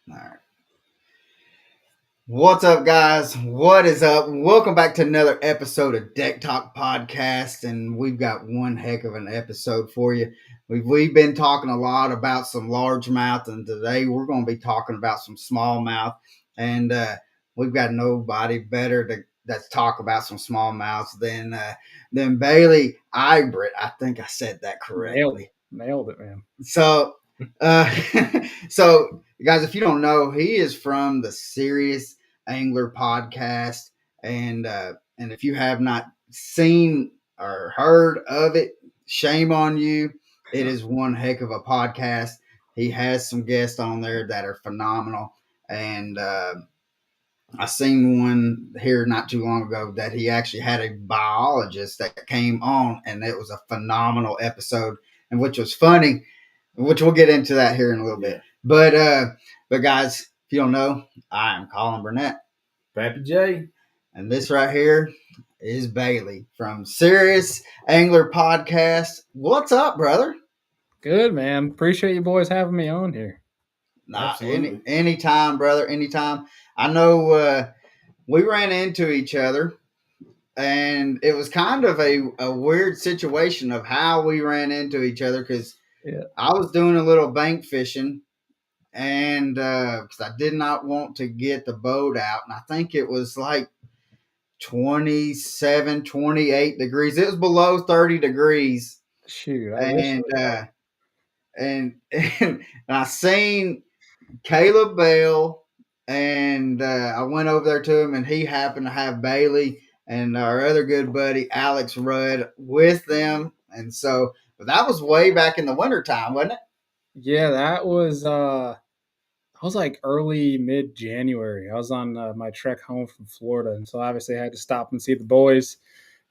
All right. What's up, guys? What is up? Welcome back to another episode of Deck Talk Podcast, and we've got one heck of an episode for you. We've been talking a lot about some largemouth, and today we're going to be talking about some smallmouth, and we've got nobody better to talk about some smallmouths than Bailey Eigbrett. I think I said that correctly. Nailed it, man. So, uh, so guys, if you don't know, he is from the Serious Angler podcast, and if you have not seen or heard of it, shame on you. It is one heck of a podcast. He has some guests on there that are phenomenal, and I seen one here not too long ago that he actually had a biologist that came on, and it was a phenomenal episode, and which was funny, which we'll get into that here in a little bit. But guys, if you don't know, I am Colin Burnett, Pappy J, and this right here is Bailey from Serious Angler Podcast. What's up, brother? Good, man. Appreciate you boys having me on here. Nah, anytime, brother, anytime. I know we ran into each other, and it was kind of a weird situation of how we ran into each other because I was doing a little bank fishing, and because I did not want to get the boat out, and I think it was like 27, 28 degrees. It was below 30 degrees. Shoot, And I seen Caleb Bell, and I went over there to him, and he happened to have Bailey and our other good buddy Alex Rudd with them, and so, but that was way back in the wintertime, wasn't it? Yeah, that was like early mid-January. I was on my trek home from Florida, and so obviously I had to stop and see the boys.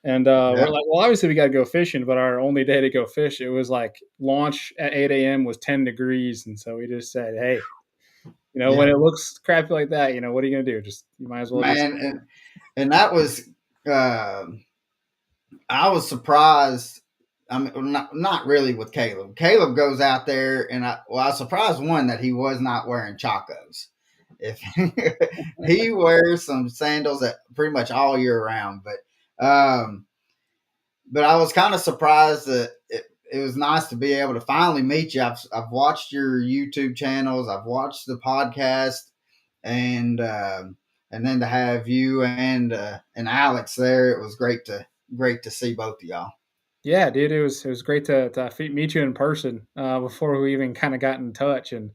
And we're like, well, obviously we got to go fishing, but our only day to go fish, it was like launch at 8 a.m. was 10 degrees, and so we just said, hey, when it looks crappy like that, what are you gonna do? Just you might as well. And that was, I was surprised. I mean, not really with Caleb. Caleb goes out there, and I was surprised one that he was not wearing chacos. If he wears some sandals that pretty much all year round, but I was kind of surprised that it was nice to be able to finally meet you. I've watched your YouTube channels, I've watched the podcast, and then to have you and Alex there, it was great to see both of y'all. Yeah, dude, it was great to meet you in person before we even kind of got in touch, and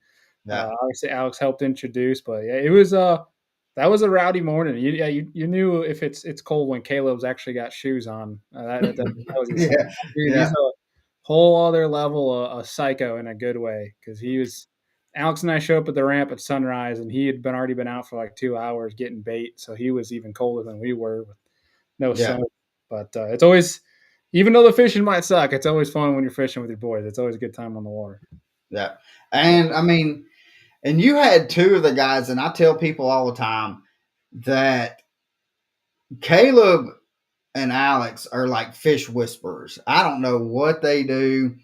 obviously Alex helped introduce. But yeah, it was that was a rowdy morning. You knew if it's cold when Caleb's actually got shoes on. That was dude, he's a whole other level of psycho in a good way, because he was. Alex and I showed up at the ramp at sunrise, and he had already been out for like 2 hours getting bait, so he was even colder than we were with no sun. But it's always, even though the fishing might suck, it's always fun when you're fishing with your boys. It's always a good time on the water. Yeah, and I mean, and you had two of the guys, and I tell people all the time that Caleb and Alex are like fish whisperers. I don't know what they do.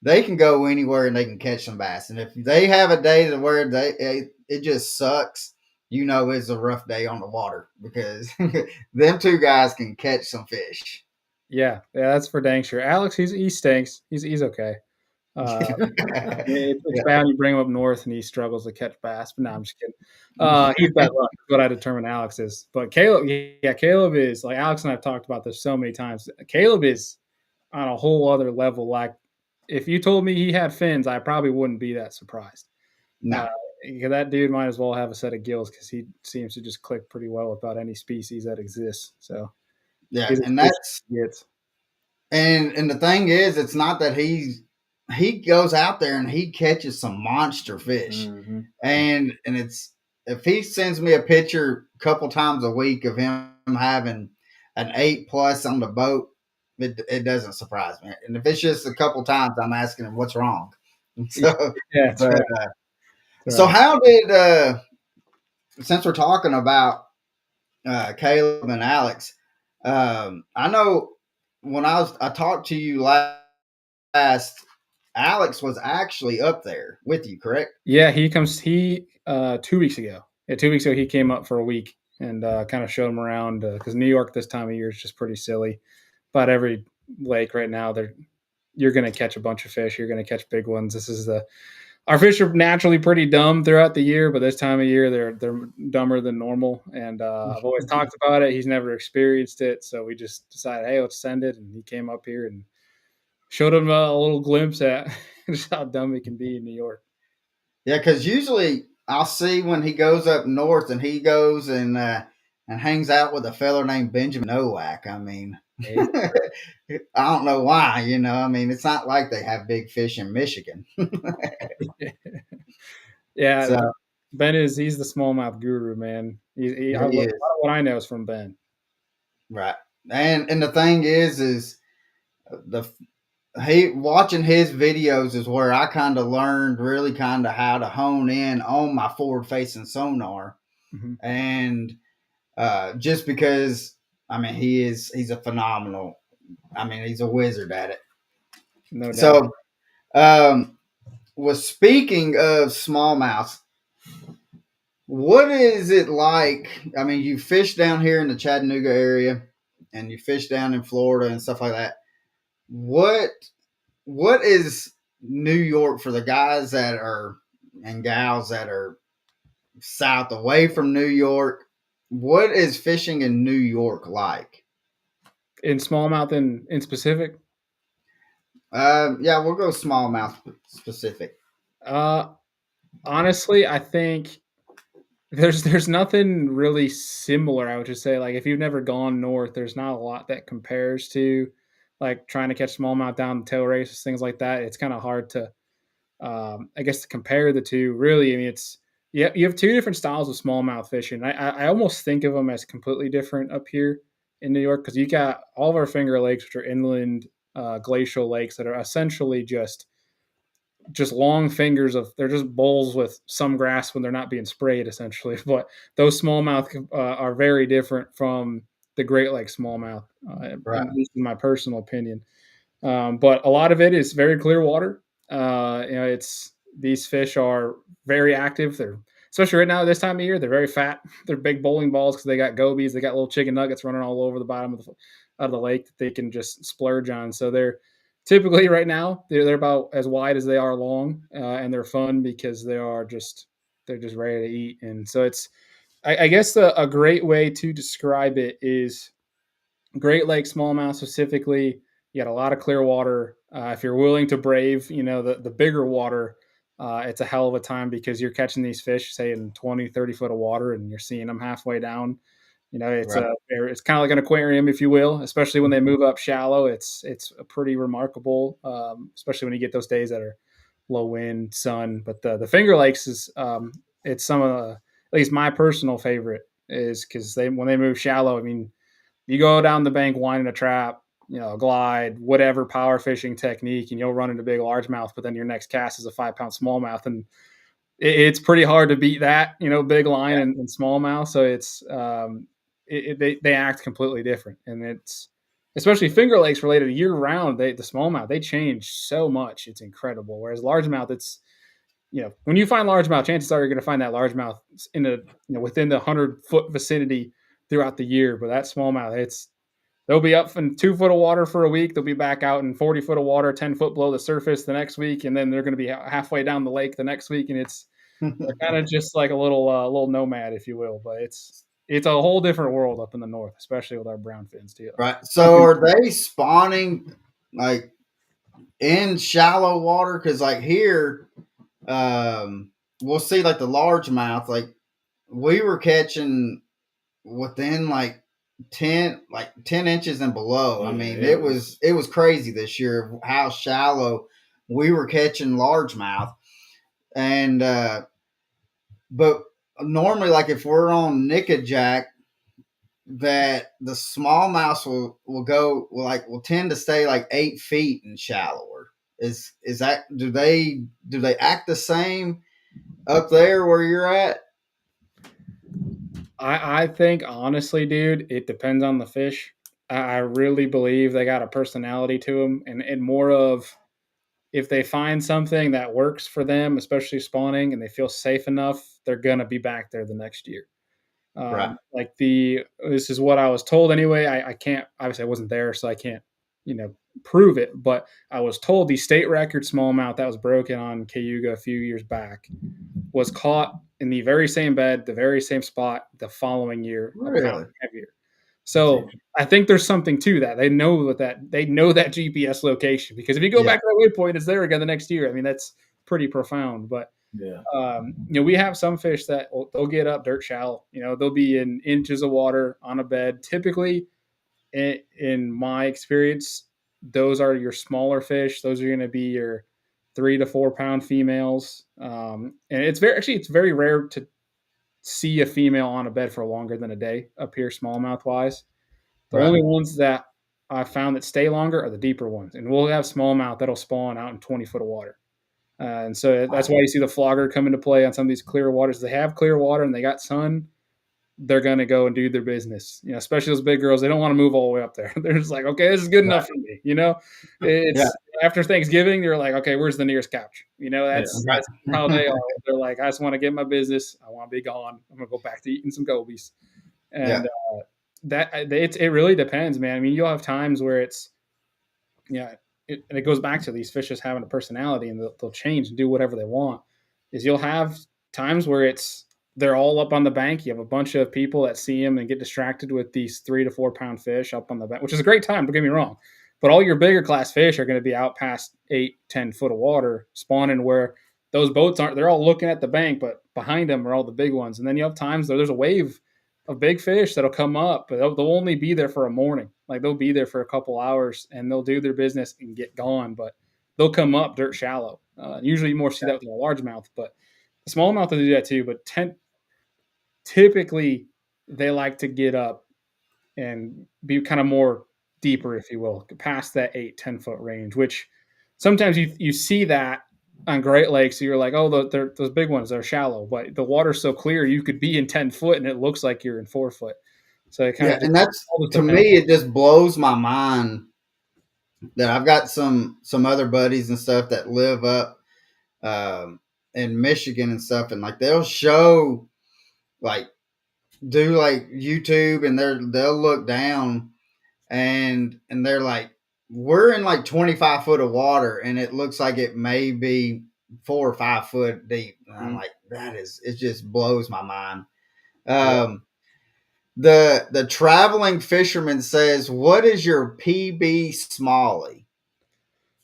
They can go anywhere and they can catch some bass. And if they have a day to where it just sucks, it's a rough day on the water, because them two guys can catch some fish. Yeah, that's for dang sure. Alex, he stinks. He's okay. It's bad when you bring him up north and he struggles to catch bass. But no, I'm just kidding. He's bad luck. What I determine Alex is. But Caleb, Caleb is, like, Alex and I have talked about this so many times. Caleb is on a whole other level. Like, if you told me he had fins, I probably wouldn't be that surprised. No. That dude might as well have a set of gills, because he seems to just click pretty well with about any species that exists. So yeah, and that's and the thing is, it's not that he goes out there and he catches some monster fish, and it's, if he sends me a picture a couple times a week of him having an 8+ on the boat, it doesn't surprise me. And if it's just a couple times, I'm asking him what's wrong. So, so how did, since we're talking about Caleb and Alex, I know when I talked to you last Alex was actually up there with you, correct? Yeah, he comes. He 2 weeks ago. Yeah, 2 weeks ago he came up for a week and kind of showed him around because New York this time of year is just pretty silly. About every lake right now, you're going to catch a bunch of fish. You're going to catch big ones. This is the Our fish are naturally pretty dumb throughout the year, but this time of year they're dumber than normal. And I've always talked about it. He's never experienced it, so we just decided, hey, let's send it. And he came up here and showed him a little glimpse at just how dumb it can be in New York. Yeah, because usually I'll see when he goes up north and he goes and hangs out with a fellow named Benjamin Nowak. I mean, I don't know why. I mean, it's not like they have big fish in Michigan. Yeah, So Ben he's the smallmouth guru, man. he A lot of is what I know is from Ben. right, and the thing is the he watching his videos is where I kind of learned really kind of how to hone in on my forward facing sonar, Mm-hmm. and just because I mean he's a phenomenal. I mean he's a wizard at it. No doubt. So was speaking of smallmouth. What is it like? I mean, you fish down here in the Chattanooga area, and you fish down in Florida and stuff like that. What what is New York for the guys that are and gals that are south away from New York? What is fishing in New York like? In smallmouth in specific, Yeah, we'll go smallmouth specific. uh, honestly, I think there's nothing really similar. I would just say, like, if you've never gone north, there's not a lot that compares to like trying to catch smallmouth down the tail races, things like that. It's kind of hard to, I guess, to compare the two. Really, I mean, it's yeah, you have two different styles of smallmouth fishing. I almost think of them as completely different up here in New York because you got all of our Finger Lakes, which are inland glacial lakes that are essentially just long fingers of they're just bowls with some grass when they're not being sprayed essentially. But those smallmouth are very different from the Great Lakes smallmouth, Right, at least in my personal opinion. But a lot of it is very clear water. It's these fish are very active. They're especially right now this time of year. They're very fat. They're big bowling balls because they got gobies. They got little chicken nuggets running all over the bottom of the lake that they can just splurge on. So they're typically right now they're about as wide as they are long, and they're fun because they're just ready to eat. And so it's I guess a great way to describe it is Great Lake smallmouth specifically. You got a lot of clear water. If you're willing to brave, the bigger water, it's a hell of a time because you're catching these fish, say in 20, 30 foot of water, and you're seeing them halfway down. right, It's kind of like an aquarium, if you will. Especially when they move up shallow, it's a pretty remarkable. Especially when you get those days that are low wind, sun. But the Finger Lakes is it's some of the, at least my personal favorite is because they when they move shallow. I mean, you go down the bank winding a trap, glide, whatever power fishing technique, and you'll run into big largemouth, but then your next cast is a 5 pound smallmouth. And it's pretty hard to beat that, big line and smallmouth. So they act completely different. And it's, especially Finger Lakes related year round, the smallmouth, they change so much. It's incredible. Whereas largemouth, it's, when you find largemouth, chances are you're going to find that largemouth within the 100-foot vicinity throughout the year. But that smallmouth, they'll be up in 2 foot of water for a week. They'll be back out in 40 foot of water, 10 foot below the surface the next week, and then they're going to be halfway down the lake the next week. And they're kind of just like a little nomad, if you will. But it's a whole different world up in the north, especially with our brown fins too. right. So are they spawning like in shallow water? Because like here, we'll see like the largemouth. Like we were catching within like 10 inches and below. I Yeah, mean, it was crazy this year how shallow we were catching largemouth. And but normally like if we're on Nickajack, that the smallmouth will tend to stay like 8 feet and shallower. Is that do they act the same up there where you're at? I think honestly, dude, it depends on the fish. I really believe they got a personality to them, and more of if they find something that works for them, especially spawning, and they feel safe enough, they're gonna be back there the next year. Right. Like this is what I was told anyway. I can't, obviously I wasn't there, so I can't, prove it. But I was told the state record smallmouth that was broken on Cayuga a few years back was caught in the very same bed, the very same spot the following year, a pound Really? heavier. So I think there's something to that. They know that GPS location, because if you go Yeah. back to that waypoint, it's there again the next year. I mean, that's pretty profound. But Yeah. we have some fish that they'll get up dirt shallow. They'll be in inches of water on a bed. Typically, in my experience, those are your smaller fish. Those are going to be your 3 to 4 pound females. And it's very rare to see a female on a bed for longer than a day up here, smallmouth wise. The Right. only ones that I found that stay longer are the deeper ones, and we'll have smallmouth that'll spawn out in 20 foot of water. And so that's why you see the flogger come into play on some of these clear waters. They have clear water and they got sun, they're going to go and do their business. Especially those big girls, they don't want to move all the way up there. They're just like, okay, this is good enough for me. It's after Thanksgiving, they're like, okay, where's the nearest couch? That's how they are. They're like, I just want to get my business. I want to be gone. I'm going to go back to eating some gobies. And it really depends, man. I mean, you'll have times where it's, and it goes back to these fish just having a personality, and they'll change and do whatever they want. Is you'll have times where they're all up on the bank. You have a bunch of people that see them and get distracted with these 3 to 4 pound fish up on the bank, which is a great time. Don't get me wrong, but all your bigger class fish are going to be out past 8-10 foot of water spawning where those boats aren't. They're all looking at the bank, but behind them are all the big ones. And then you have times there's a wave of big fish that'll come up, but they'll only be there for a morning. Like they'll be there for a couple hours and they'll do their business and get gone, but they'll come up dirt shallow. Usually you more see that with a largemouth, but the smallmouth will do that too. But typically they like to get up and be kind of more deeper, if you will, past that 8-10 foot range, which sometimes you see that on Great Lakes. So you're like, oh, those big ones are shallow, but the water's so clear you could be in 10 foot and it looks like you're in 4 foot. So it kind of and that's, to me, it just blows my mind that I've got some other buddies and stuff that live up in Michigan and stuff, and like they'll show like do like YouTube, and they'll look down and they're like, we're in like 25 foot of water and it looks like it may be 4 or 5 foot deep. And I'm like, it just blows my mind. The traveling fisherman says, what is your PB Smalley?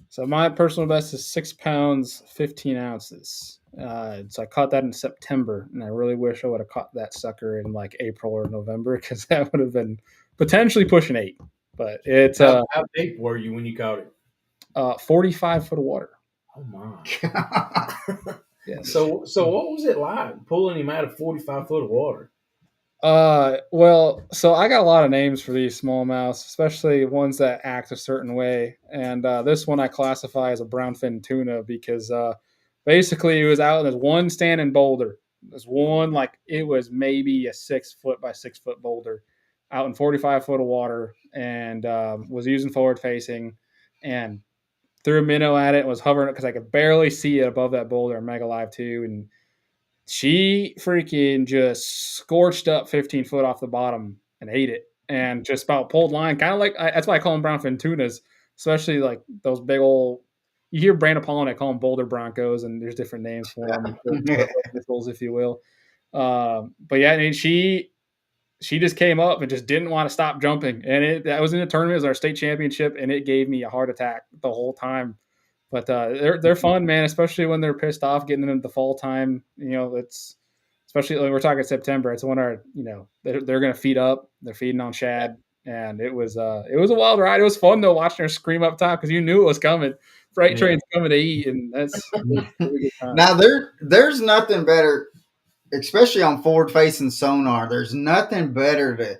So my personal best is 6 pounds, 15 ounces. So I caught that in September, and I really wish I would have caught that sucker in like April or November, because that would have been potentially pushing 8. But it's how deep were you when you caught it? 45 foot of water. Oh my! Yes. So what was it like pulling him out of 45 foot of water? Well, so I got a lot of names for these smallmouths, especially ones that act a certain way. And this one I classify as a brownfin tuna because basically it was out in this one standing boulder. This one, like it was maybe a 6 foot by 6 foot boulder out in 45 foot of water, and was using forward facing and threw a minnow at it, was hovering because I could barely see it above that boulder. I'm mega live too. And she freaking just scorched up 15 foot off the bottom and ate it, and just about pulled line. Kind of like, that's why I call them brownfin tunas, especially like those big old, you hear Brandon Paul and I call them boulder broncos, and there's different names for them, if you will. But yeah, I mean, she just came up and just didn't want to stop jumping. And that was in the tournament, it was our state championship, and it gave me a heart attack the whole time. But they're fun, man, especially when they're pissed off getting into the fall time. It's especially when we're talking September. It's when they're going to feed up. They're feeding on shad, and it was a wild ride. It was fun though, watching her scream up top because you knew it was coming. Freight train's coming to eat, and that's really good time. Now there's nothing better, especially on forward facing sonar. There's nothing better to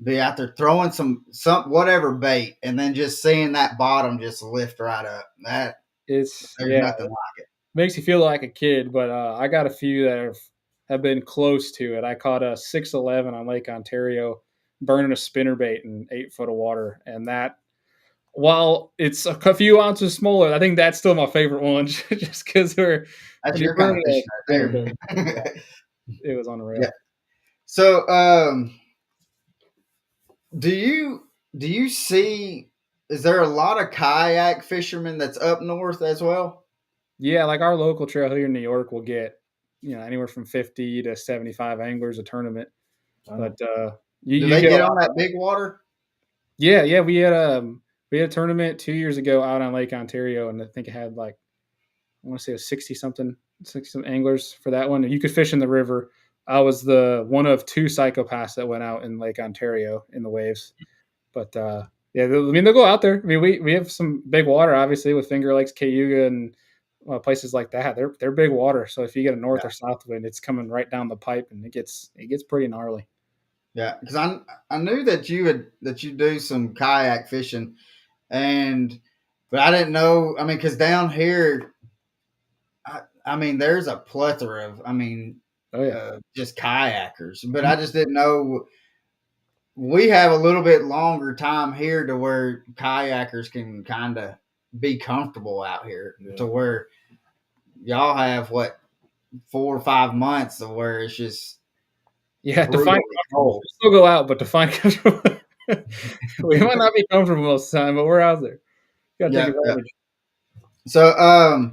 be out there throwing some whatever bait and then just seeing that bottom just lift right up. There's nothing like it. Makes you feel like a kid. But I got a few that have been close to it. I caught a 611 on Lake Ontario burning a spinnerbait in 8 foot of water, and that while it's a few ounces smaller, I think that's still my favorite one, just because that's your kind of fish right there. It was unreal. Yeah. So, do you see? Is there a lot of kayak fishermen that's up north as well? Yeah, like our local trail here in New York will get anywhere from 50 to 75 anglers a tournament. But do you they get get a on lot. that big water? Yeah, we had a tournament 2 years ago out on Lake Ontario, and I think it had like I want to say it was 60 anglers for that one. And you could fish in the river. I was the one of two psychopaths that went out in Lake Ontario in the waves. But yeah, they'll go out there. I mean, we have some big water, obviously, with Finger Lakes, Cayuga, and places like that. They're big water. So if you get a north or south wind, it's coming right down the pipe, and it gets pretty gnarly. Yeah, because I knew that you do some kayak fishing, but I didn't know. I mean, because down here, I mean, there's a plethora of, Oh yeah, just kayakers, but I just didn't know. We have a little bit longer time here to where kayakers can kind of be comfortable out here, to where y'all have what 4 or 5 months of where it's just to find comfortable. Still go out, but to find comfortable, we might not be comfortable most of the time, but we're out there. You gotta take advantage. So,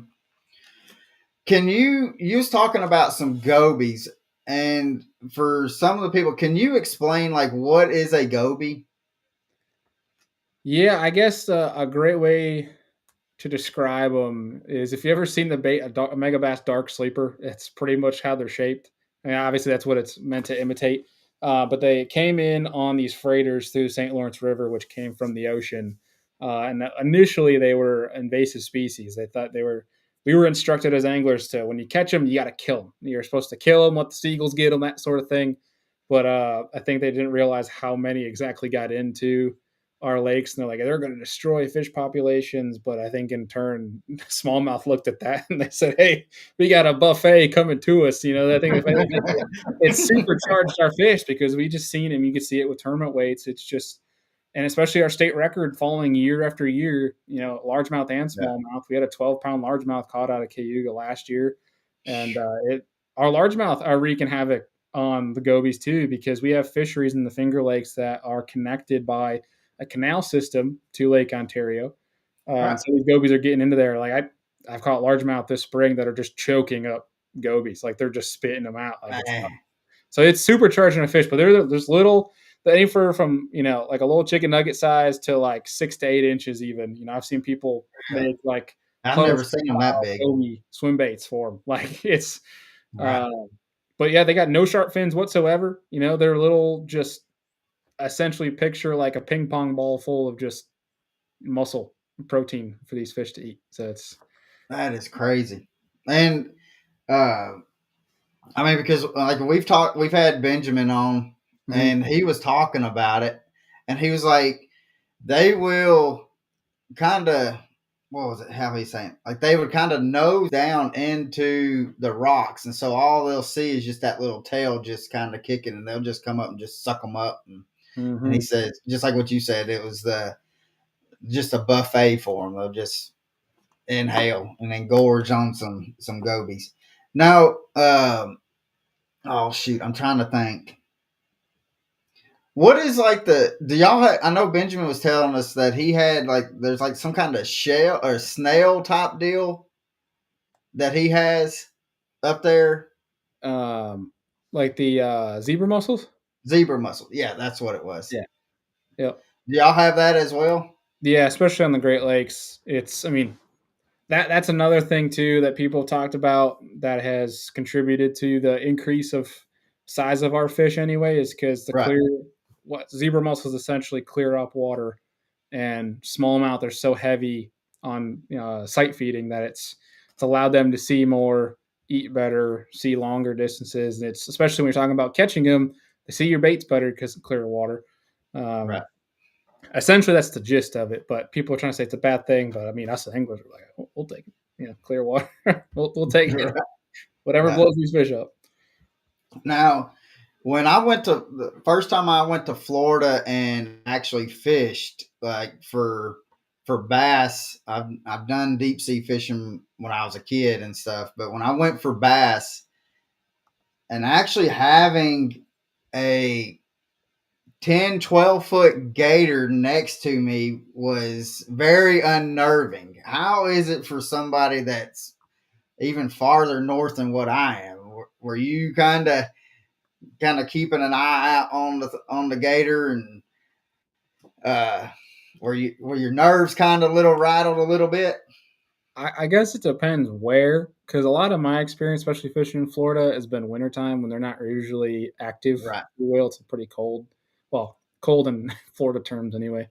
you was talking about some gobies, and for some of the people, can you explain like what is a goby? Yeah, I guess a great way to describe them is if you ever seen the bait a mega bass dark sleeper, it's pretty much how they're shaped. And obviously that's what it's meant to imitate. But they came in on these freighters through the St. Lawrence River, which came from the ocean. And initially they were invasive species. They thought we were instructed as anglers to, when you catch them, you got to kill them. You're supposed to kill them, let the seagulls get them, that sort of thing. But I think they didn't realize how many exactly got into our lakes, and they're going to destroy fish populations. But I think in turn, smallmouth looked at that and they said, "Hey, we got a buffet coming to us." I think it's supercharged our fish because we just seen them. You can see it with tournament weights. It's just, and especially our state record following year after year. Largemouth and smallmouth. We had a 12-pound largemouth caught out of Cayuga last year, and our largemouth are wreaking havoc on the gobies too, because we have fisheries in the Finger Lakes that are connected by a canal system to Lake Ontario. And so these gobies are getting into there. Like I've caught largemouth this spring that are just choking up gobies. Like they're just spitting them out. So it's supercharging a fish, but there's little, anywhere from, like a little chicken nugget size to like 6 to 8 inches even. I've seen people make like, I've never seen them that big, swim baits for them. Like it's, but yeah, they got no sharp fins whatsoever. They're little, just essentially picture like a ping pong ball full of just muscle protein for these fish to eat. So that is crazy. And because like we've had Benjamin on, and he was talking about it, and he was like, they will kind of, what was it? How he's saying? Like they would kind of nose down into the rocks, and so all they'll see is just that little tail just kind of kicking, and they'll just come up and just suck them up. And he said, just like what you said, it was just a buffet for them. They'll just inhale and then gorge on some gobies. Now, oh shoot, I'm trying to think. What is like do y'all have, I know Benjamin was telling us that he had there's like some kind of shell or snail type deal that he has up there. Like the zebra mussels? Zebra mussel. Yeah, that's what it was. Yeah. Yep. Do y'all have that as well? Yeah, especially on the Great Lakes. That's another thing too that people talked about that has contributed to the increase of size of our fish anyway, is because what zebra mussels essentially clear up water, and smallmouth are so heavy on sight feeding that it's allowed them to see more, eat better, see longer distances. And it's, especially when you're talking about catching them, they see your baits better because of clear water. Essentially, that's the gist of it. But people are trying to say it's a bad thing. But I mean, us anglers are like, we'll take it. Clear water. we'll take it. Whatever blows these fish up. Now, when I went to the first time I went to Florida and actually fished, like for for bass, I've done deep sea fishing when I was a kid and stuff, but when I went for bass, and actually having a 10, 12-foot gator next to me was very unnerving. How is it for somebody that's even farther north than what I am? Were you kind of keeping an eye out on the gator, and were your nerves kind of little rattled a little bit? I guess it depends where, because a lot of my experience, especially fishing in Florida, has been wintertime when they're not usually active. Right. If you will. It's pretty cold. Well, cold in Florida terms anyway.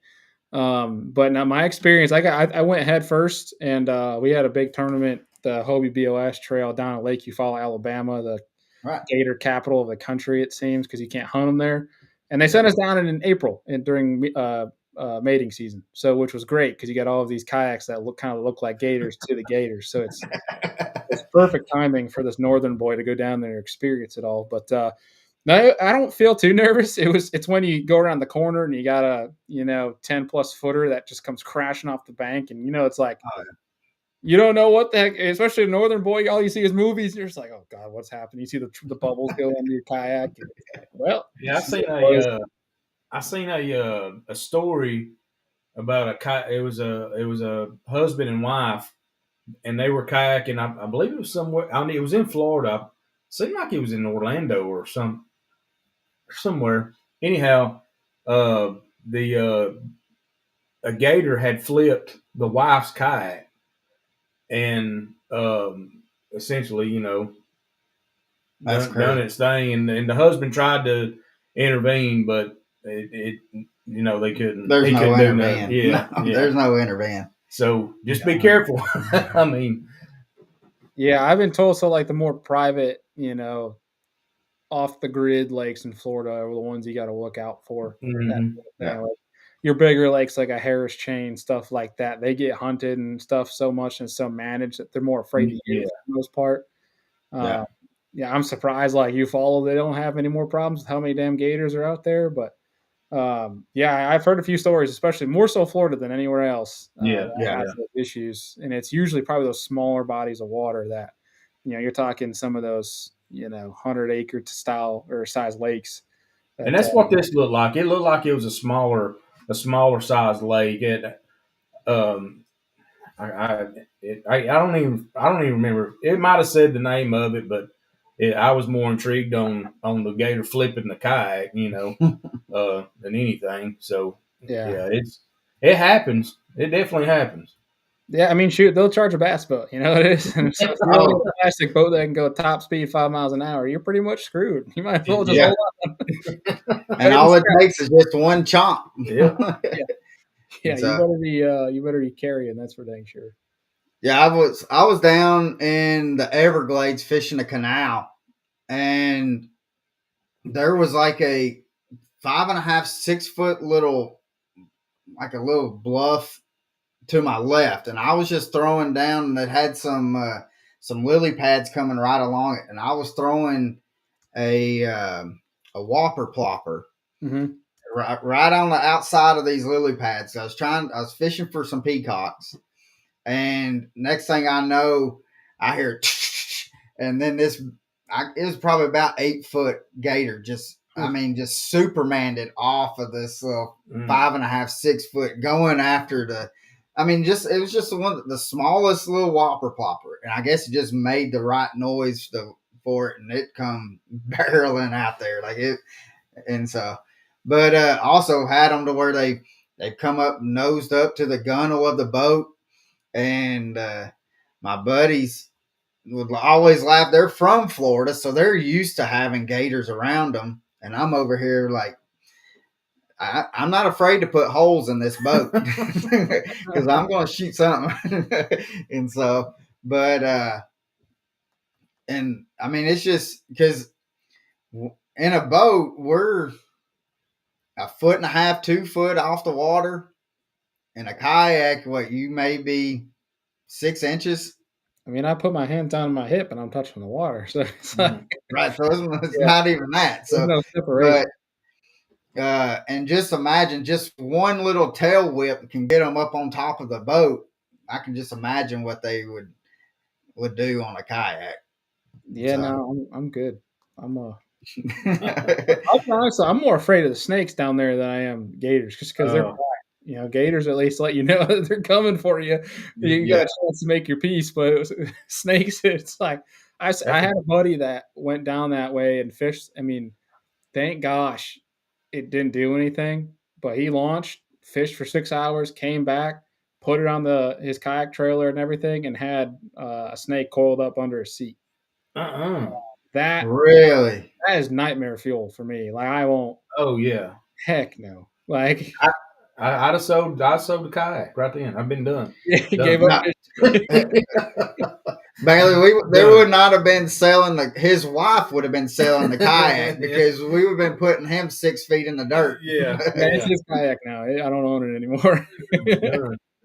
But now my experience, I went head first, and we had a big tournament, the Hobie BOS Trail down at Lake Eufaula, Alabama, the gator capital of the country, it seems, because you can't hunt them there. And they sent us down in April and during mating season, which was great because you got all of these kayaks that look like gators to the gators. So it's perfect timing for this northern boy to go down there and experience it all. But no, I don't feel too nervous. It's when you go around the corner and you got a 10+ footer that just comes crashing off the bank, and it's like you don't know what the heck, especially a northern boy. All you see is movies. And you're just like, oh God, what's happening? You see the bubbles go under your kayak. And, well, yeah, I seen a story about it was a husband and wife, and they were kayaking. I believe it was somewhere. It was in Florida. It seemed like it was in Orlando or somewhere. Anyhow, a gator had flipped the wife's kayak, and essentially, done its thing, and the husband tried to intervene, but it they couldn't. There's no intervene. Yeah, there's no intervene. So just be careful. I mean, yeah, I've been told so. Like the more private, off the grid lakes in Florida are the ones you got to look out for. Mm-hmm. Like your bigger lakes, like a Harris Chain, stuff like that, they get hunted and stuff so much and so managed that they're more afraid to use for the most part. Yeah, I'm surprised. Like Eufaula, they don't have any more problems with how many damn gators are out there. But yeah, I've heard a few stories, especially more so Florida than anywhere else. Has those issues, and it's usually probably those smaller bodies of water that you're talking some of those 100-acre style or size lakes. And that's what this looked like. It looked like it was a smaller sized lake. I don't even remember. It might have said the name of it, but I was more intrigued on the gator flipping the kayak, than anything. So yeah, it happens. It definitely happens. Yeah, I mean, shoot, they'll charge a bass boat. You know what it is. And so if you're a plastic boat that can go top speed 5 miles an hour, you're pretty much screwed. You might as well just hold on. And all it takes is just one chomp. Yeah, you better be carrying. That's for dang sure. Yeah, I was down in the Everglades fishing a canal, and there was like a 5.5, 6 foot little, like a little bluff to my left, and I was just throwing down, and it had some lily pads coming right along it, and I was throwing a whopper plopper right on the outside of these lily pads. So I was fishing for some peacocks, and next thing I know, I hear, and then it was probably about 8 foot gator, just Supermaned it off of this 5.5, 6 foot going after it was just the smallest little whopper plopper, and I guess it just made the right noise for it, and it come barreling out there like it, and so, but also had them to where they come up nosed up to the gunnel of the boat, and my buddies would always laugh. They're from Florida, so they're used to having gators around them, and I'm over here like, I'm not afraid to put holes in this boat because I'm going to shoot something. And so, but, and I mean, it's just because in a boat, we're 1.5 feet, 2 foot off the water. In a kayak, you may be 6 inches. I mean, I put my hands on my hip and I'm touching the water. So it's like, right. So it's not even that. So, no separation. And just imagine, just one little tail whip can get them up on top of the boat. I can just imagine what they would do on a kayak. Yeah, So. no, I'm good. I'm I'll be honest, I'm more afraid of the snakes down there than I am gators, just because they're quiet. Gators at least let you know that they're coming for you. You got a chance to make your peace, but snakes, it's like I had a buddy that went down that way and fished. I mean, thank gosh it didn't do anything, but he launched, fished for 6 hours, came back, put it on his kayak trailer and everything, and had a snake coiled up under his seat. That Really? That is nightmare fuel for me. Like I won't. Oh yeah. Heck no. Like I'd have sold the kayak right then. I've been done. he gave up. Bailey, there would not have been selling his wife would have been selling the kayak because we would have been putting him 6 feet in the dirt. Yeah, it's his kayak now. I don't own it anymore.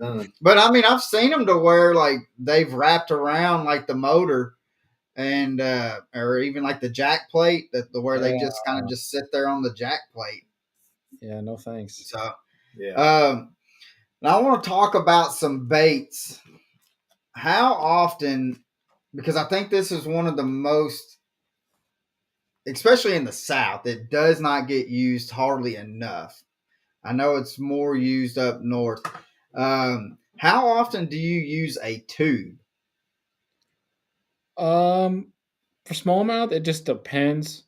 done. But I mean, I've seen them to where like they've wrapped around like the motor and or even like the jack plate where they just kind of just sit there on the jack plate. Yeah, no thanks. So now I want to talk about some baits. How often, because I think this is one of the most, especially in the South, it does not get used hardly enough. I know it's more used up north. How often do you use a tube? For smallmouth, it just depends.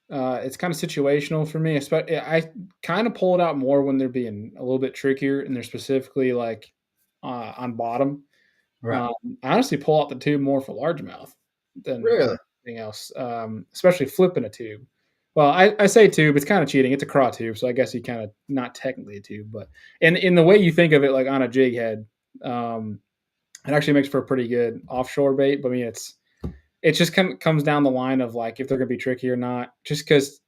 It's kind of situational for me. I kind of pull it out more when they're being a little bit trickier and they're specifically like on bottom. Right. I honestly pull out the tube more for largemouth than anything else, especially flipping a tube. Well, I say tube, it's kind of cheating. It's a craw tube, so I guess you kind of not technically a tube, but in the way you think of it, like on a jig head, it actually makes for a pretty good offshore bait. But I mean, it just comes down the line of like if they're going to be tricky or not. Just because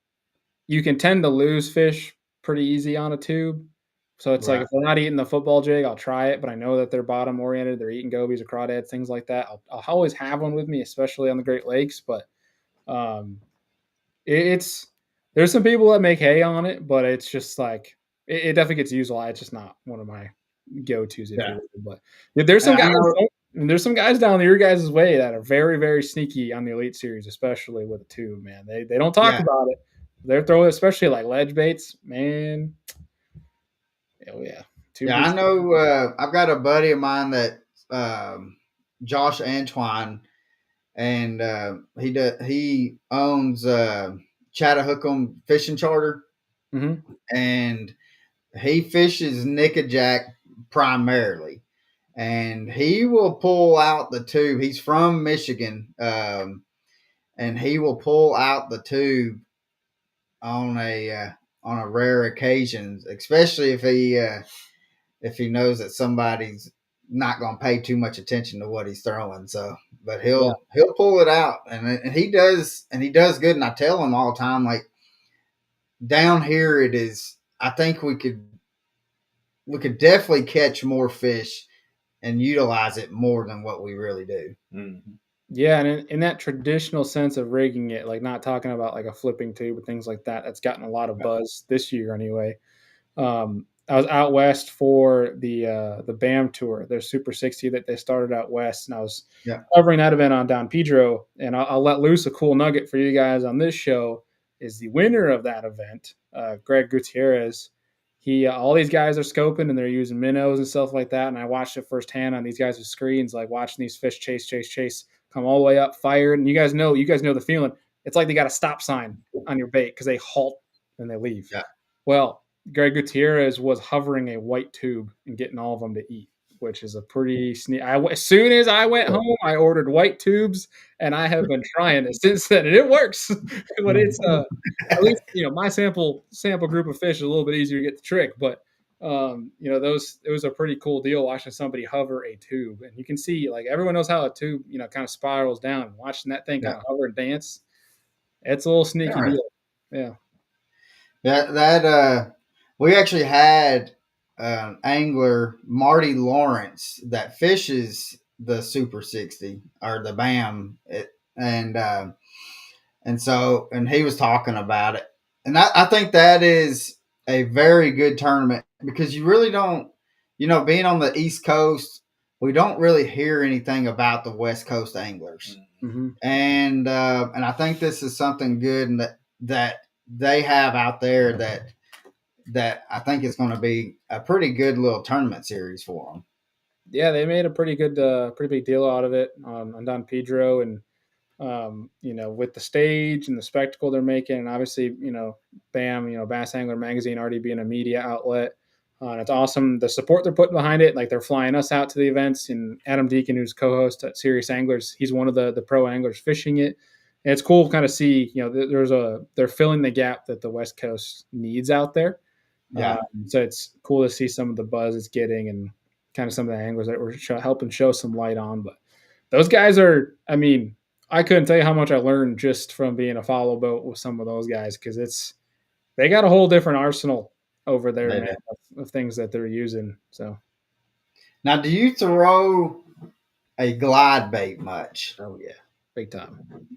you can tend to lose fish pretty easy on a tube. So it's like if they're not eating the football jig, I'll try it, but I know that they're bottom oriented. They're eating gobies or crawdads, things like that. I'll always have one with me, especially on the Great Lakes. But there's some people that make hay on it, but it's just like it definitely gets used a lot. It's just not one of my go-tos. But there's some guys. There's some guys down your guys' way that are very, very sneaky on the Elite Series, especially with a tube, man. They don't talk about it. They're throwing, especially like ledge baits, man. Oh yeah. I know. I've got a buddy of mine that Josh Antoine, and he owns Chattahoochee Fishing Charter, and he fishes nickajack primarily. And he will pull out the tube. He's from Michigan, and he will pull out the tube on a rare occasion, especially if he knows that somebody's not going to pay too much attention to what he's throwing. So, but he'll pull it out, and he does good. And I tell him all the time, like down here, it is. I think we could definitely catch more fish and utilize it more than what we really do. Mm-hmm. Yeah, and in that traditional sense of rigging it, like not talking about like a flipping tube or things like that, that's gotten a lot of buzz this year anyway. I was out west for the BAM tour, their Super 60 that they started out west, and I was covering that event on Don Pedro. And I'll let loose a cool nugget for you guys on this show. Is the winner of that event, Greg Gutierrez. All these guys are scoping and they're using minnows and stuff like that. And I watched it firsthand on these guys' screens, like watching these fish chase, come all the way up, fired. And you guys know the feeling. It's like they got a stop sign on your bait because they halt and they leave. Yeah. Well, Greg Gutierrez was hovering a white tube and getting all of them to eat, which is a pretty sneak. As soon as I went home, I ordered white tubes, and I have been trying it since then, and it works. But it's at least my sample group of fish is a little bit easier to get the trick. But it was a pretty cool deal watching somebody hover a tube, and you can see like everyone knows how a tube kind of spirals down. Watching that thing kind of hover and dance, it's a little sneaky deal. Yeah. That we actually had angler Marty Lawrence that fishes the Super 60 or the BAM, and he was talking about it, and I think that is a very good tournament because you really don't, being on the East Coast, we don't really hear anything about the West Coast anglers, Mm-hmm. and I think this is something good and that they have out there that I think is going to be a pretty good little tournament series for them. Yeah, they made a pretty big deal out of it on Don Pedro, and with the stage and the spectacle they're making, and obviously, BAM, Bass Angler Magazine already being a media outlet. And it's awesome the support they're putting behind it. Like they're flying us out to the events, and Adam Deacon, who's co-host at Serious Anglers, he's one of the pro anglers fishing it. And it's cool to kind of see, they're filling the gap that the West Coast needs out there. Yeah. So it's cool to see some of the buzz it's getting and kind of some of the anglers that we're helping show some light on. But those guys are, I mean, I couldn't tell you how much I learned just from being a follow boat with some of those guys because they got a whole different arsenal over there, man, of things that they're using. So now, do you throw a glide bait much? Oh yeah, big time.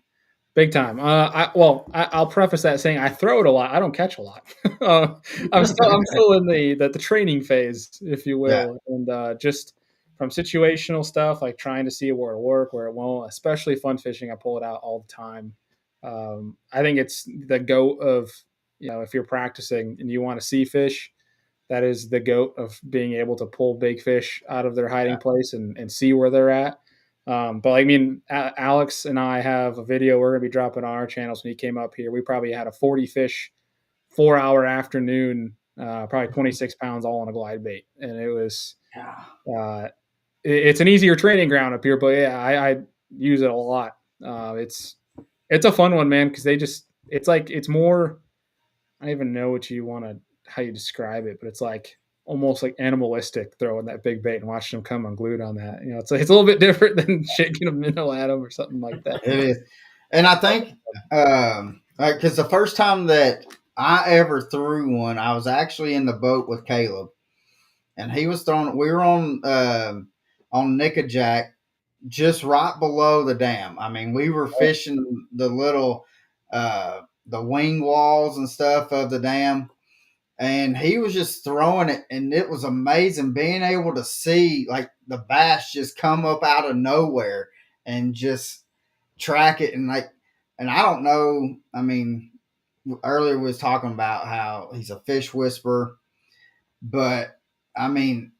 Big time. I'll preface that saying I throw it a lot. I don't catch a lot. I'm still in the training phase, if you will, and just from situational stuff like trying to see where it'll work, where it won't. Especially fun fishing, I pull it out all the time. I think it's the goat of if you're practicing and you want to see fish, that is the goat of being able to pull big fish out of their hiding place and see where they're at. But I mean, Alex and I have a video we're going to be dropping on our channels when he came up here. We probably had a 40 fish, 4-hour afternoon, probably 26 pounds all on a glide bait. And it was, it's an easier training ground up here, but yeah, I use it a lot. It's a fun one, man. Cause it's more, I don't even know how you describe it, but it's like almost like animalistic throwing that big bait and watching them come unglued on that. It's a little bit different than shaking a minnow at them or something like that. It is. And I think, because the first time that I ever threw one, I was actually in the boat with Caleb, and he was throwing. We were on Nickajack, just right below the dam. I mean, we were fishing the little, the wing walls and stuff of the dam, and he was just throwing it, and it was amazing being able to see like the bass just come up out of nowhere and just track it, and I don't know. I mean, earlier we was talking about how he's a fish whisperer, but I mean,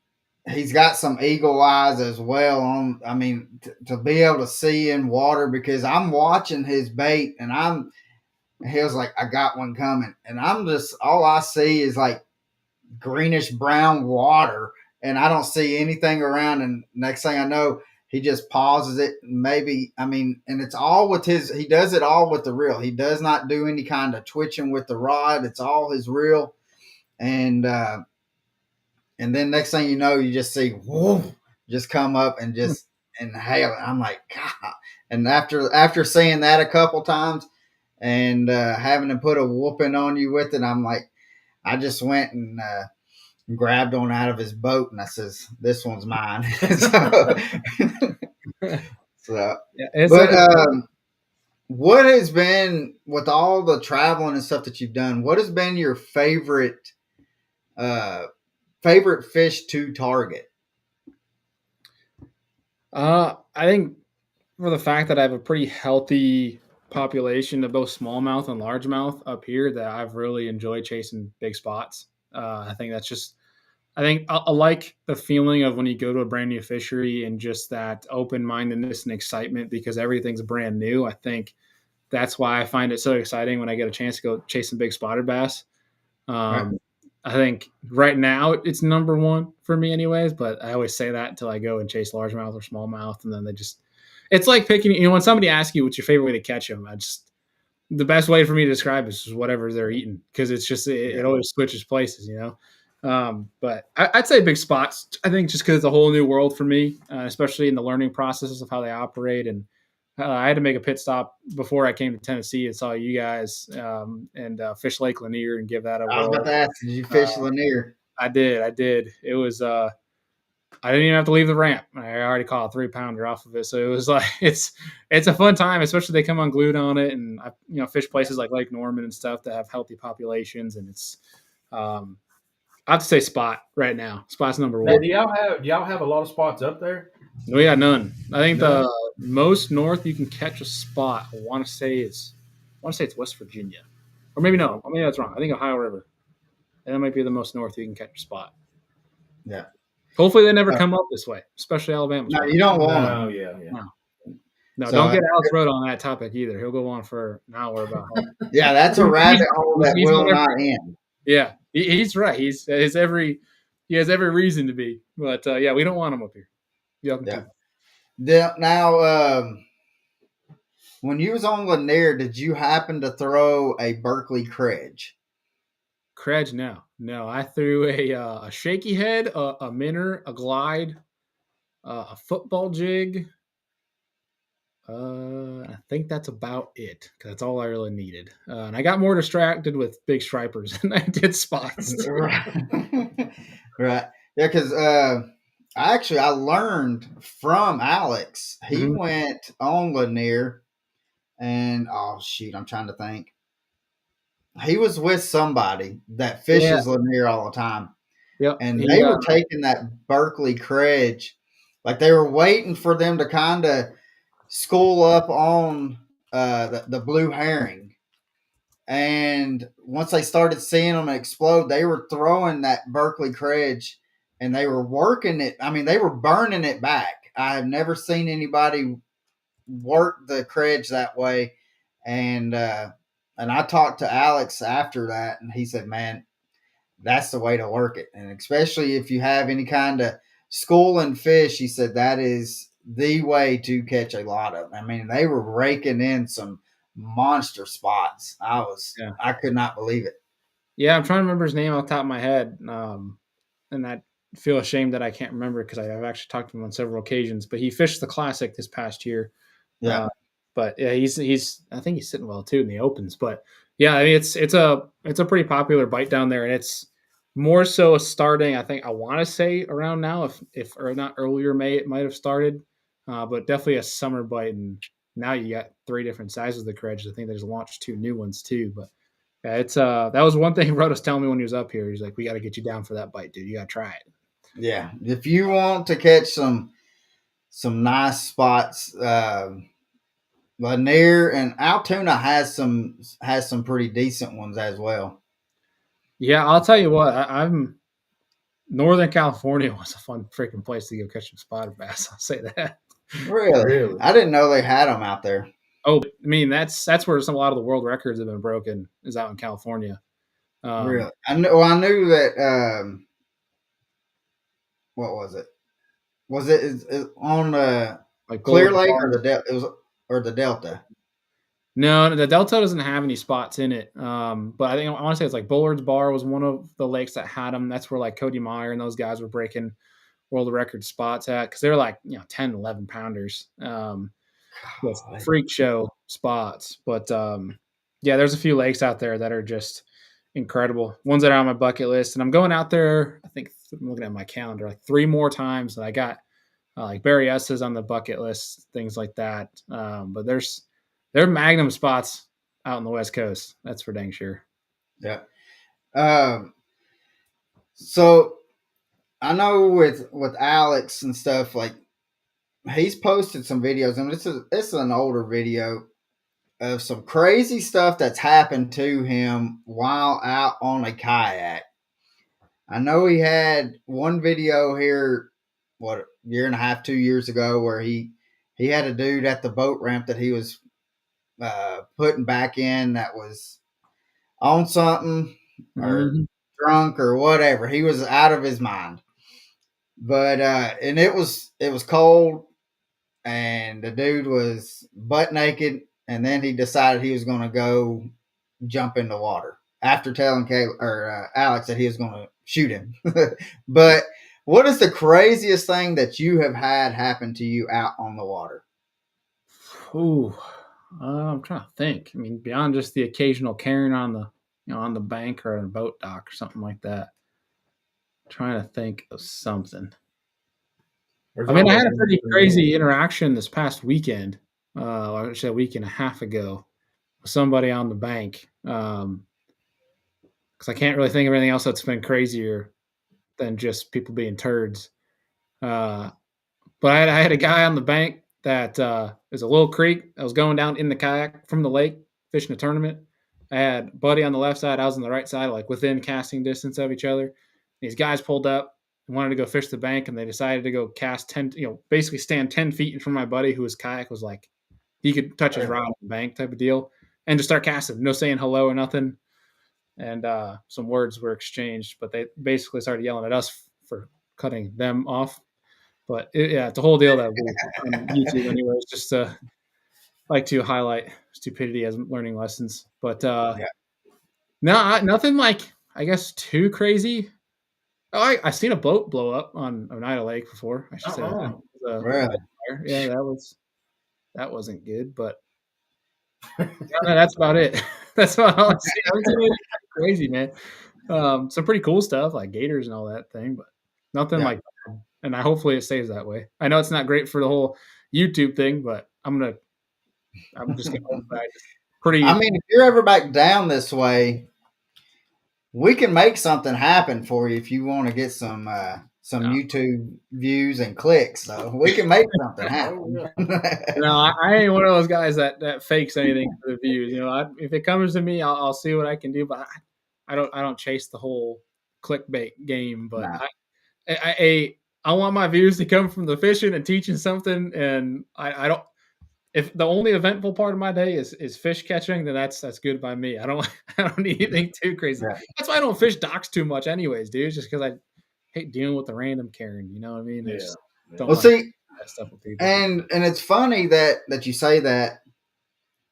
he's got some eagle eyes as well. I mean, to be able to see in water, because I'm watching his bait, and he was like, I got one coming, and I'm just all I see is like greenish brown water, and I don't see anything around. And next thing I know, he just pauses it. Maybe, I mean, and it's all with he does it all with the reel. He does not do any kind of twitching with the rod. It's all his reel. And then next thing you know, you just see, whoa, just come up and just inhale it. I'm like, God. And after seeing that a couple times and having to put a whooping on you with it, I'm like, I just went and grabbed one out of his boat, and I says, "This one's mine." What has been, with all the traveling and stuff that you've done, what has been your favorite fish to target? I think for the fact that I have a pretty healthy population of both smallmouth and largemouth up here, that I've really enjoyed chasing big spots. I think that's just, I think I like the feeling of when you go to a brand new fishery and just that open-mindedness and excitement because everything's brand new. I think that's why I find it so exciting when I get a chance to go chase some big spotted bass. Right. I think right now it's number one for me anyways, but I always say that until I go and chase largemouth or smallmouth, and then it's like picking, when somebody asks you what's your favorite way to catch them, the best way for me to describe it is just whatever they're eating, because it's just, it always switches places, but I'd say big spots, I think, just because it's a whole new world for me, especially in the learning processes of how they operate. And I had to make a pit stop before I came to Tennessee and saw you guys and fish Lake Lanier and give that a whirl. I was about to ask, did you fish Lanier? I did. It was I didn't even have to leave the ramp. I already caught a 3-pounder off of it, so it was like it's a fun time, especially they come unglued on it, and I fish places like Lake Norman and stuff that have healthy populations, and it's I have to say Spot right now. Spot's number Now, one. do y'all have a lot of spots up there? We got none. I think None? the most north you can catch a spot, I want to say it's West Virginia, or maybe no. I mean that's wrong. I think Ohio River, and that might be the most north you can catch a spot. Yeah. Hopefully they never come up this way, especially Alabama. No, you don't want them. Oh, yeah. No, So, don't get Alex Road on that topic either. He'll go on for an hour about how. Yeah, that's a rabbit hole that will not end. Yeah, he's right. He has every reason to be. But yeah, we don't want him up here. Yeah. Now, when you was on Lanier, did you happen to throw a Berkeley Credge? Credge, no. I threw a shaky head, a minnow, a glide, a football jig. I think that's about it because that's all I really needed. And I got more distracted with big stripers than I did spots. Right. Yeah, because I learned from Alex. He went on Lanier, and I'm trying to think. He was with somebody that fishes Lanier all the time. Yep. And they were taking that Berkeley Credge, like they were waiting for them to kind of school up on the blue herring. And once they started seeing them explode, they were throwing that Berkeley Credge and they were working it. I mean, they were burning it back. I have never seen anybody work the Credge that way. And I talked to Alex after that, and he said, man, that's the way to work it. And especially if you have any kind of schooling fish, he said that is the way to catch a lot of them. I mean, they were raking in some monster spots. I could not believe it. Yeah, I'm trying to remember his name off the top of my head. And I feel ashamed that I can't remember because I've actually talked to him on several occasions, but he fished the Classic this past year. Yeah. But yeah, he's I think he's sitting well too in the opens. But yeah, I mean it's a pretty popular bite down there, and it's more so starting. I think I want to say around now, if or not earlier May, it might have started, but definitely a summer bite. And now you got 3 different sizes of the Credge. I think there's launched 2 new ones too. But yeah, it's that was one thing Rod was telling me when he was up here. He's like, we got to get you down for that bite, dude. You got to try it. Yeah, if you want to catch some nice spots. Lanier and Altoona has some pretty decent ones as well. Yeah, I'll tell you what. I'm Northern California was a fun freaking place to go catch some spotted bass. I'll say that. Really? I didn't know they had them out there. Oh, I mean that's where a lot of the world records have been broken. Is out in California. Really? I knew that. What was it? Was it on like Clear Lake or the Delta? No, the Delta doesn't have any spots in it. But I want to say it's like Bullard's Bar was one of the lakes that had them. That's where like Cody Meyer and those guys were breaking world record spots at because they're like 10, 11 pounders. With freak show spots. But yeah, there's a few lakes out there that are just incredible. Ones that are on my bucket list, and I'm going out there. I think I'm looking at my calendar like 3 more times. And I got like Barry S's on the bucket list, things like that. But there are magnum spots out on the West Coast. That's for dang sure. Yeah. So I know with Alex and stuff, like he's posted some videos, and this is an older video of some crazy stuff that's happened to him while out on a kayak. I know he had one video here, a year and a half, 2 years ago, where he had a dude at the boat ramp that he was putting back in that was on something or drunk or whatever. He was out of his mind. But and it was cold, and the dude was butt naked, and then he decided he was going to go jump in the water after telling Alex that he was going to shoot him. But what is the craziest thing that you have had happen to you out on the water? Ooh, I'm trying to think. I mean, beyond just the occasional carrying on the on the bank or on a boat dock or something like that. I'm trying to think of something. I mean, I had a pretty crazy interaction this past weekend. Actually, a week and a half ago, with somebody on the bank. Because I can't really think of anything else that's been crazier than just people being turds. But I had a guy on the bank that there's a little creek that was going down in the kayak from the lake fishing a tournament. I had Buddy on the left side, I was on the right side, like within casting distance of each other. These guys pulled up and wanted to go fish the bank, and they decided to go cast 10, basically stand 10 feet in front of my buddy, whose kayak was like he could touch his rod on the bank type of deal, and just start casting, no saying hello or nothing. And some words were exchanged, but they basically started yelling at us for cutting them off. But it's a whole deal that we on YouTube anyways, just to like to highlight stupidity as learning lessons. But no, nothing like I guess too crazy. Oh, I seen a boat blow up on Oneida Lake before. I should say that. Really? Yeah, that wasn't good, but that's about it. That's about all I see. I was crazy, man. Some pretty cool stuff like gators and all that thing, but nothing like that. And hopefully it stays that way. I know it's not great for the whole YouTube thing, but I'm just gonna hold back. Pretty. I mean, if you're ever back down this way, we can make something happen for you if you want to get some YouTube views and clicks. So we can make something happen. No, I ain't one of those guys that fakes anything for the views. If it comes to me, I'll see what I can do, but I don't chase the whole clickbait game. But I want my views to come from the fishing and teaching something, and I don't. If the only eventful part of my day is fish catching, then that's good by me. I don't need anything too crazy. Yeah. That's why I don't fish docks too much, anyways, dude. Just because I hate dealing with the random Karen. You know what I mean? Yeah. Well, see, that stuff with people. And it's funny that you say that,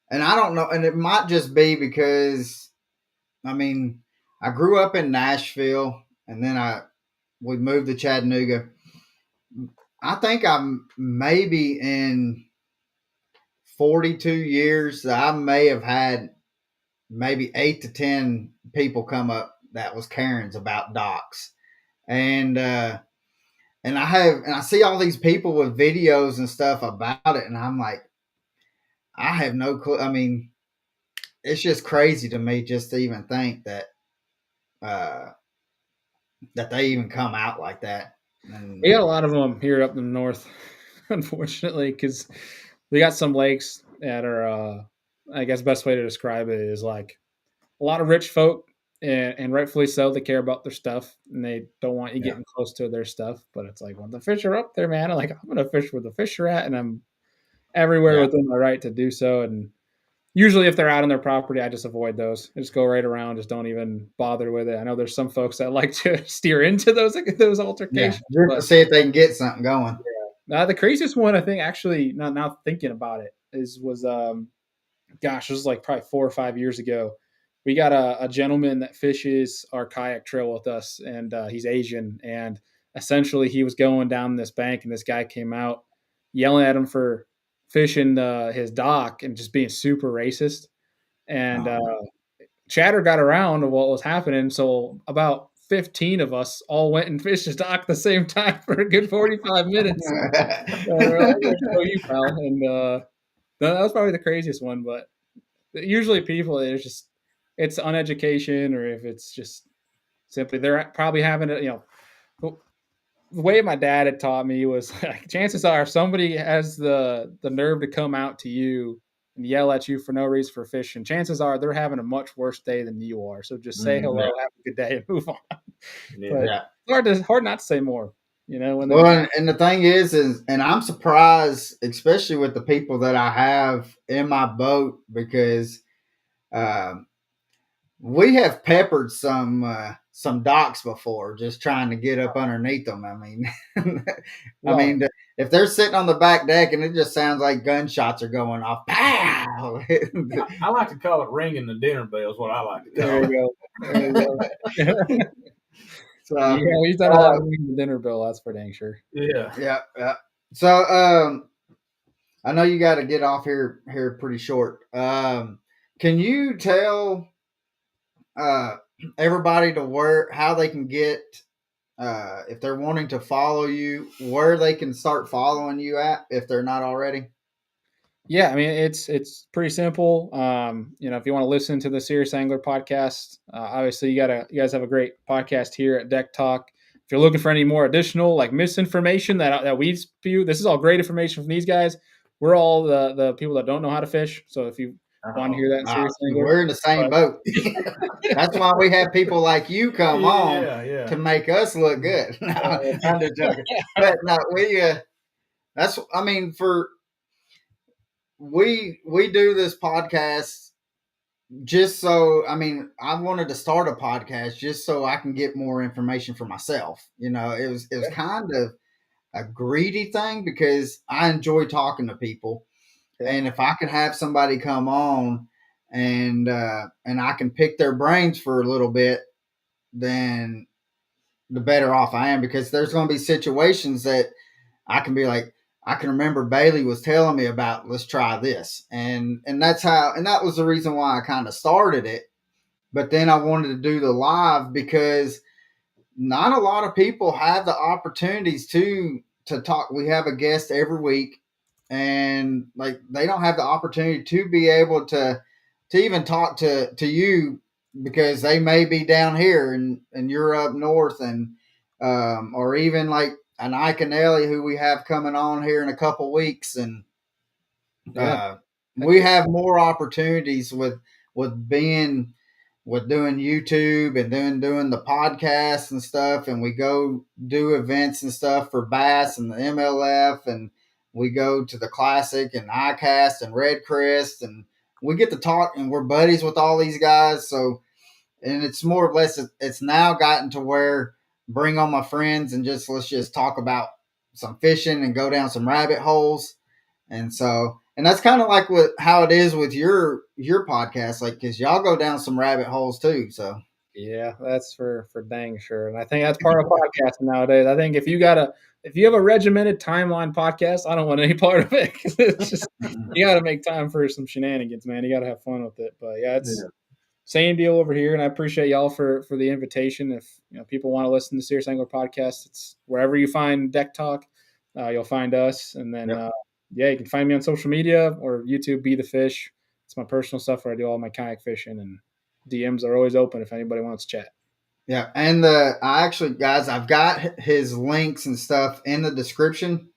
and I don't know, and it might just be because, I mean, I grew up in Nashville, and then we moved to Chattanooga. I think I'm maybe in 42 years, I may have had maybe 8 to 10 people come up that was Karens about docks. And I see all these people with videos and stuff about it, and I'm like, I have no clue. I mean, it's just crazy to me just to even think that that they even come out like that. And we got a lot of them here up in the north, unfortunately, because we got some lakes that are, I guess, best way to describe it is like a lot of rich folk, and rightfully so. They care about their stuff, and they don't want you getting close to their stuff. But it's like, when the fish are up there, man, I'm going to fish where the fish are at, and I'm everywhere within my right to do so. And usually if they're out on their property, I just avoid those. I just go right around, just don't even bother with it. I know there's some folks that like to steer into those altercations. Yeah, just to see if they can get something going. Yeah. The craziest one, I think, actually, now thinking about it, was this was like probably 4 or 5 years ago. We got a gentleman that fishes our kayak trail with us, and he's Asian. And essentially he was going down this bank, and this guy came out yelling at him for fishing his dock and just being super racist. And chatter got around of what was happening. So about 15 of us all went and fished his dock at the same time for a good 45 minutes. We're like, "Oh, you pal." And that was probably the craziest one. But usually people, it's uneducation, or if it's just simply they're probably having it, the way my dad had taught me was like, chances are if somebody has the nerve to come out to you and yell at you for no reason for fishing, chances are they're having a much worse day than you are. So just say hello, have a good day, and move on. It's hard not to say more, and the thing is, and I'm surprised, especially with the people that I have in my boat, because we have peppered some docks before, just trying to get up underneath them. I mean, if they're sitting on the back deck and it just sounds like gunshots are going off, pow! I like to call it ringing the dinner bell. Is what I like to call it. There you go. So he's done a lot of ringing the dinner bell. That's for dang sure. Yeah. So I know you got to get off here pretty short. Can you tell everybody how they can get if they're wanting to follow you, where they can start following you at if they're not already? Yeah, I mean it's pretty simple. If you want to listen to the Serious Angler podcast, obviously you guys have a great podcast here at Deck Talk. If you're looking for any more additional like misinformation that we spew, this is all great information from these guys. We're all the people that don't know how to fish. So if you want to hear that in Serious Angler, we're in the same boat. That's why we have people like you come on to make us look good. No, I'm just joking. But no, that's, I mean, we do this podcast just so, I mean, I wanted to start a podcast just so I can get more information for myself. It was kind of a greedy thing because I enjoy talking to people. Yeah. And if I could have somebody come on and I can pick their brains for a little bit, then the better off I am, because there's going to be situations that I can be like, I can remember Bailey was telling me about, let's try this. And that was the reason why I kind of started it. But then I wanted to do the live because not a lot of people have the opportunities to talk. We have a guest every week, and like they don't have the opportunity to be able to even talk to you, because they may be down here and you're up north, and or even like an Ike and Ellie who we have coming on here in a couple weeks, and we have more opportunities with being with doing YouTube and then doing the podcast and stuff. And we go do events and stuff for Bass and the MLF, and we go to the Classic and ICAST and Red Crest, and we get to talk, and we're buddies with all these guys. So, and it's more or less, it's now gotten to where bring on my friends and let's just talk about some fishing and go down some rabbit holes. And so, and that's kind of like how it is with your podcast, like, because y'all go down some rabbit holes too. So yeah, that's for dang sure, and I think that's part of podcasting nowadays. I think if you have a regimented timeline podcast, I don't want any part of it, because it's just you got to make time for some shenanigans, man. You got to have fun with it. But yeah, it's same deal over here, and I appreciate y'all for the invitation. If people want to listen to Serious Angler podcast, it's wherever you find Deck Talk, you'll find us, and then. You can find me on social media or YouTube, Be the Fish. It's my personal stuff where I do all my kayak fishing, and DMs are always open if anybody wants to chat. Yeah, and I've got his links and stuff in the description,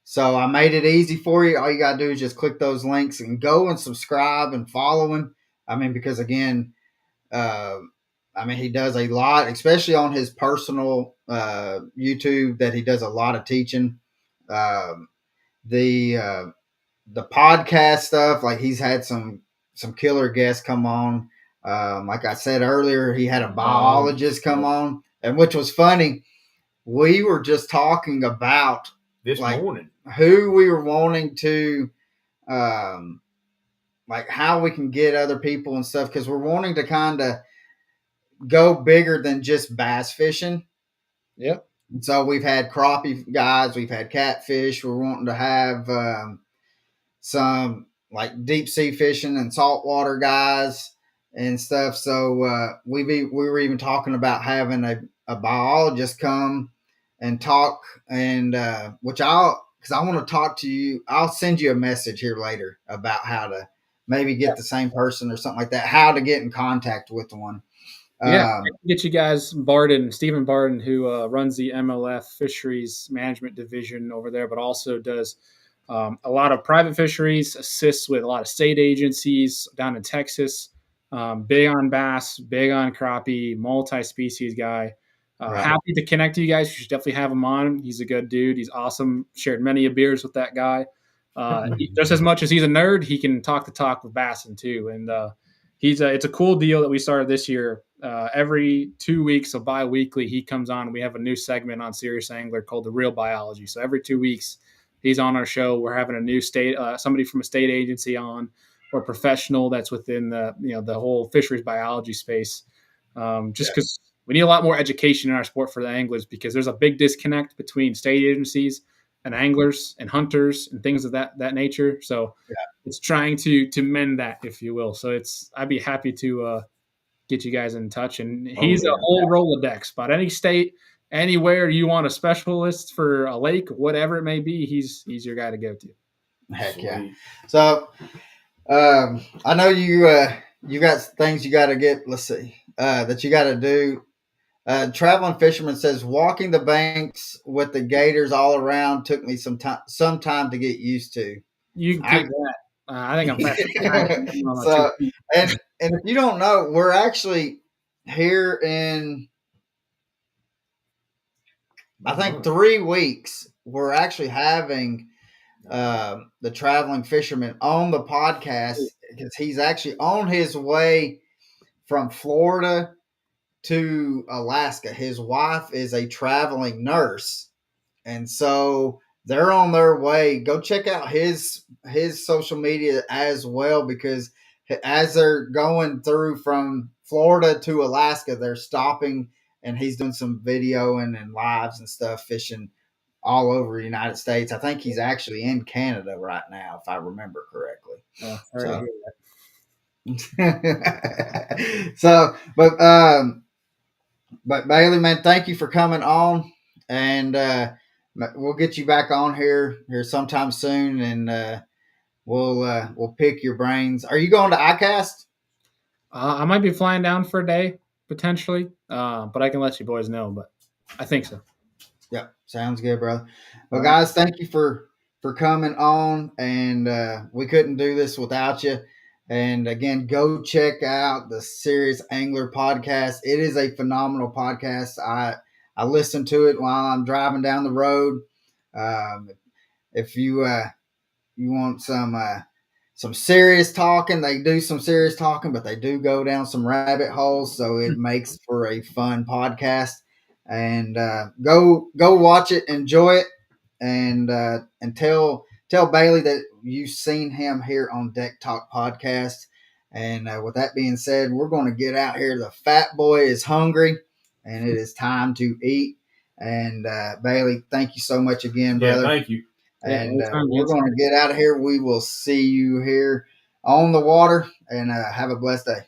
so I made it easy for you. All you gotta do is just click those links and go and subscribe and follow him. I mean, because again, he does a lot, especially on his personal YouTube, that he does a lot of teaching. The podcast stuff, like he's had some killer guests come on. Like I said earlier, he had a biologist come on, and which was funny. We were just talking about this morning who we were wanting to, like how we can get other people and stuff, because we're wanting to kind of go bigger than just bass fishing. Yep. And so we've had crappie guys, we've had catfish. We're wanting to have some like deep sea fishing and saltwater guys and stuff. So we were even talking about having a biologist come and talk, and because I want to talk to you. I'll send you a message here later about how to maybe get the same person or something like that, how to get in contact with one. Get you guys Stephen Barden, who runs the MLF Fisheries Management Division over there, but also does a lot of private fisheries, assists with a lot of state agencies down in Texas, big on bass, big on crappie, multi-species guy. Happy to connect to you guys. You should definitely have him on. He's a good dude. He's awesome. Shared many beers with that guy. Just as much as he's a nerd, he can talk the talk with Bassin too. And it's a cool deal that we started this year. Every 2 weeks, so bi-weekly, he comes on. We have a new segment on Serious Angler called The Real Biology. So every 2 weeks, he's on our show. We're having a new somebody from a state agency on, or a professional that's within the whole fisheries biology space. Because we need a lot more education in our sport for the anglers, because there's a big disconnect between state agencies and anglers and hunters and things of that nature. So it's trying to mend that, if you will. So I'd be happy to get you guys in touch. And he's a whole Rolodex about any state, anywhere you want a specialist for a lake, whatever it may be, he's your guy to go to. Heck Sweet. yeah. So I know you got things you got to get. Let's see that you got to do. Traveling fisherman says walking the banks with the gators all around took me some time to get used to. You can keep that. I think I'm faster. So and if you don't know, we're actually here in I think 3 weeks. We're actually having the traveling fisherman on the podcast because he's actually on his way from Florida to Alaska. His wife is a traveling nurse, and so they're on their way. Go check out his social media as well, because as they're going through from Florida to Alaska, they're stopping and he's doing some videoing and lives and stuff, fishing all over the United States. I think he's actually in Canada right now, if I remember correctly. Oh, sorry to hear that. So, but Bailey, man, thank you for coming on, and we'll get you back on here sometime soon, and we'll pick your brains. Are you going to ICAST? I might be flying down for a day potentially, but I can let you boys know. But I think so. Yep, sounds good, brother. Well, guys, thank you for coming on, and we couldn't do this without you. And again, go check out the Serious Angler podcast. It is a phenomenal podcast. I listen to it while I'm driving down the road. If you want some serious talking, they do some serious talking, but they do go down some rabbit holes, so it makes for a fun podcast. And go watch it, enjoy it, and tell Bailey that you've seen him here on Deck Talk Podcast. And with that being said, we're going to get out here. The fat boy is hungry, and it is time to eat. And Bailey, thank you so much again, brother. Yeah, thank you. And we're going to get out of here. We will see you here on the water, and have a blessed day.